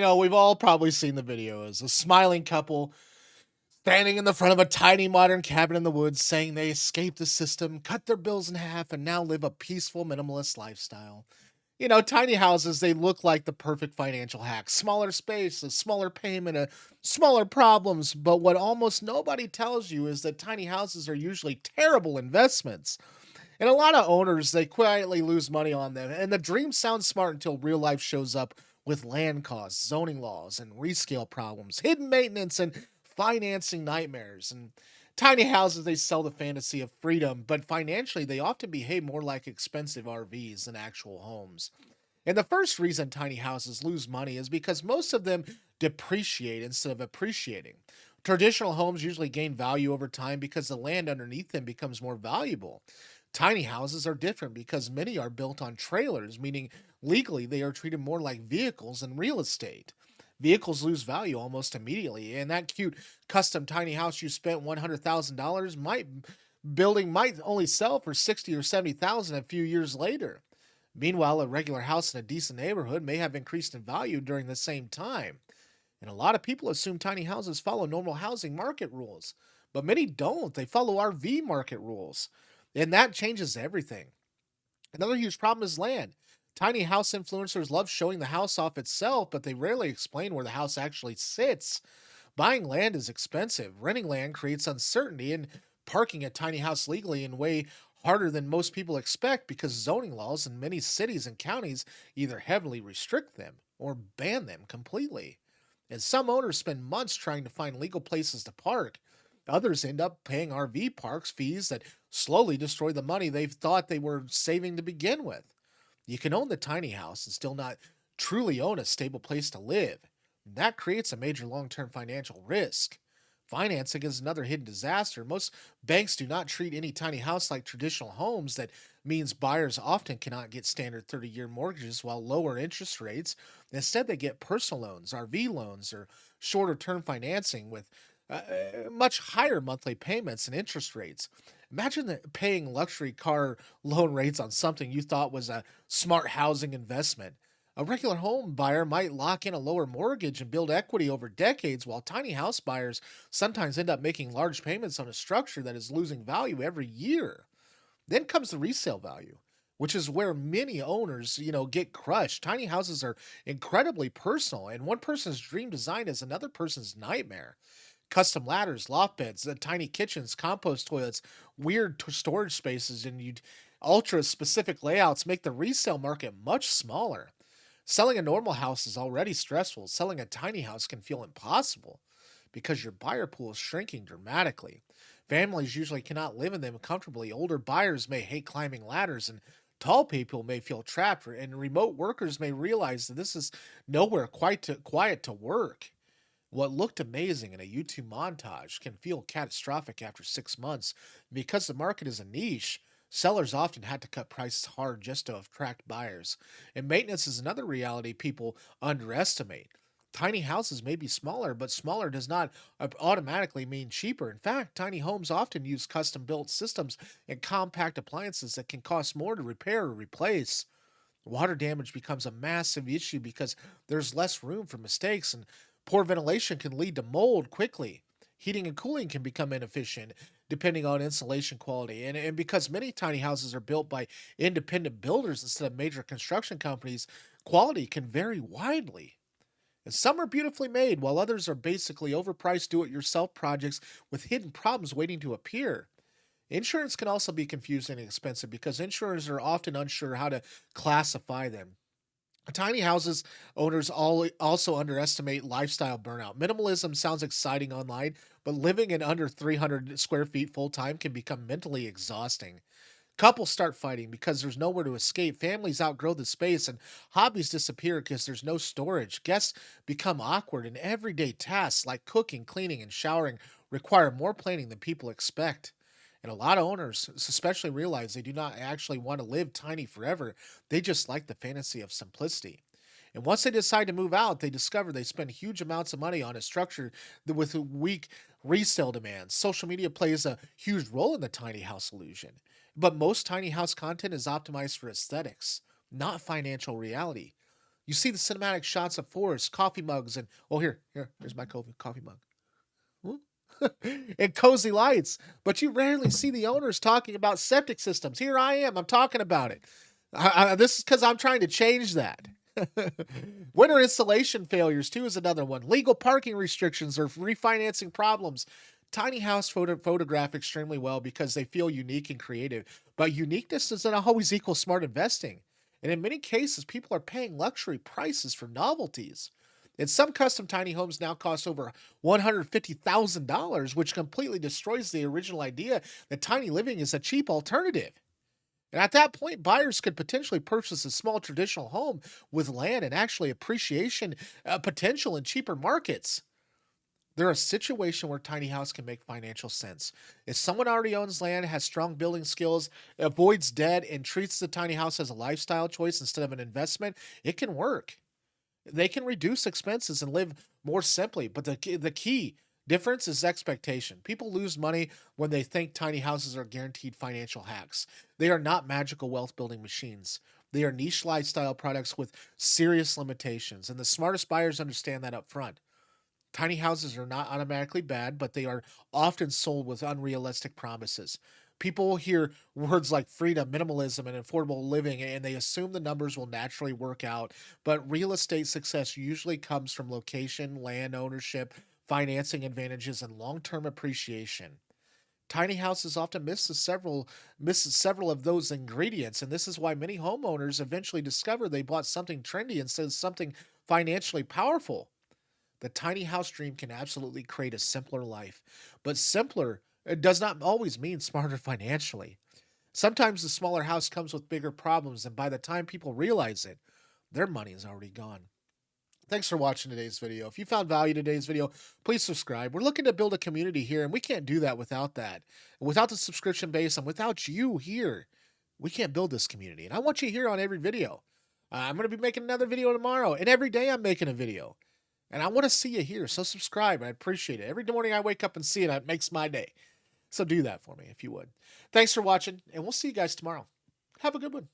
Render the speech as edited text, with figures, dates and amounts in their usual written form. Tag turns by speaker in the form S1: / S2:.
S1: We've all probably seen the videos. A smiling couple standing in the front of a tiny modern cabin in the woods saying they escaped the system, cut their bills in half, and now live a peaceful minimalist lifestyle. Tiny houses, they look like the perfect financial hack. Smaller space, a smaller payment, smaller problems. But what almost nobody tells you is that tiny houses are usually terrible investments. And a lot of owners, they quietly lose money on them. And the dream sounds smart until real life shows up with land costs, zoning laws, and rescale problems, hidden maintenance, and financing nightmares. And tiny houses, they sell the fantasy of freedom, but financially, they often behave more like expensive RVs than actual homes. And the first reason tiny houses lose money is because most of them depreciate instead of appreciating. Traditional homes usually gain value over time because the land underneath them becomes more valuable. Tiny houses are different because many are built on trailers, meaning legally they are treated more like vehicles than real estate. Vehicles lose value almost immediately, and that cute custom tiny house you spent $100,000 might only sell for 60 or 70,000 a few years later. Meanwhile, a regular house in a decent neighborhood may have increased in value during the same time. And a lot of people assume tiny houses follow normal housing market rules, but many don't. They follow RV market rules. And that changes everything. Another huge problem is land. Tiny house influencers love showing the house off itself, but they rarely explain where the house actually sits. Buying land is expensive. Renting land creates uncertainty, and parking a tiny house legally in way harder than most people expect because zoning laws in many cities and counties either heavily restrict them or ban them completely. And some owners spend months trying to find legal places to park. Others end up paying RV parks fees that slowly destroy the money they've thought they were saving to begin with. You can own the tiny house and still not truly own a stable place to live. That creates a major long term financial risk. Financing is another hidden disaster. Most banks do not treat any tiny house like traditional homes. That means buyers often cannot get standard 30-year mortgages while lower interest rates. Instead, they get personal loans, RV loans, or shorter term financing with much higher monthly payments and interest rates. Imagine paying luxury car loan rates on something you thought was a smart housing investment. A regular home buyer might lock in a lower mortgage and build equity over decades, while tiny house buyers sometimes end up making large payments on a structure that is losing value every year. Then comes the resale value, which is where many owners, get crushed. Tiny houses are incredibly personal, and one person's dream design is another person's nightmare. Custom ladders, loft beds, tiny kitchens, compost toilets, weird storage spaces, and ultra specific layouts make the resale market much smaller. Selling a normal house is already stressful. Selling a tiny house can feel impossible because your buyer pool is shrinking dramatically. Families usually cannot live in them comfortably. Older buyers may hate climbing ladders, and tall people may feel trapped, and remote workers may realize that this is nowhere quite quiet to work. What looked amazing in a YouTube montage can feel catastrophic after 6 months. Because the market is a niche, sellers often had to cut prices hard just to attract buyers. And maintenance is another reality people underestimate. Tiny houses may be smaller, but smaller does not automatically mean cheaper. In fact, tiny homes often use custom built systems and compact appliances that can cost more to repair or replace. Water damage becomes a massive issue because there's less room for mistakes, and poor ventilation can lead to mold quickly. Heating and cooling can become inefficient depending on insulation quality. And because many tiny houses are built by independent builders instead of major construction companies, quality can vary widely. And some are beautifully made, while others are basically overpriced do it yourself projects with hidden problems waiting to appear. Insurance can also be confusing and expensive because insurers are often unsure how to classify them. Tiny houses owners also underestimate lifestyle burnout. Minimalism sounds exciting online, but living in under 300 square feet full time can become mentally exhausting. Couples start fighting because there's nowhere to escape. Families outgrow the space, and hobbies disappear because there's no storage. Guests become awkward, and everyday tasks like cooking, cleaning, and showering require more planning than people expect. And a lot of owners, especially, realize they do not actually want to live tiny forever. They just like the fantasy of simplicity. And once they decide to move out, they discover they spend huge amounts of money on a structure with a weak resale demands. Social media plays a huge role in the tiny house illusion. But most tiny house content is optimized for aesthetics, not financial reality. You see the cinematic shots of forests, coffee mugs, and oh, here's my coffee mug. Woo. And cozy lights, but you rarely see the owners talking about septic systems. Here I am, I'm talking about it. This is because I'm trying to change that. Winter installation failures, too, is another one. Legal parking restrictions or refinancing problems. Tiny house photograph extremely well because they feel unique and creative, but uniqueness doesn't always equal smart investing. And in many cases, people are paying luxury prices for novelties. And some custom tiny homes now cost over $150,000, which completely destroys the original idea that tiny living is a cheap alternative. And at that point, buyers could potentially purchase a small traditional home with land and actually appreciation potential in cheaper markets. They're a situation where tiny house can make financial sense. If someone already owns land, has strong building skills, avoids debt, and treats the tiny house as a lifestyle choice instead of an investment, it can work. They can reduce expenses and live more simply, but the key difference is expectation. People lose money when they think tiny houses are guaranteed financial hacks. They are not magical wealth building machines. They are niche lifestyle products with serious limitations, and the smartest buyers understand that up front. Tiny houses are not automatically bad, but they are often sold with unrealistic promises. People will hear words like freedom, minimalism, and affordable living, and they assume the numbers will naturally work out. But real estate success usually comes from location, land ownership, financing advantages, and long term appreciation. Tiny houses often misses several of those ingredients, and this is why many homeowners eventually discover they bought something trendy instead of something financially powerful. The tiny house dream can absolutely create a simpler life, but simpler it does not always mean smarter financially. Sometimes the smaller house comes with bigger problems, and by the time people realize it, their money is already gone. Thanks for watching today's video. If you found value in today's video, please subscribe. We're looking to build a community here, and we can't do that without that. Without the subscription base and without you here, we can't build this community. And I want you here on every video. I'm going to be making another video tomorrow, and every day I'm making a video. And I want to see you here. So subscribe. I appreciate it. Every morning I wake up and see it. It makes my day. So do that for me if you would. Thanks for watching, and we'll see you guys tomorrow. Have a good one.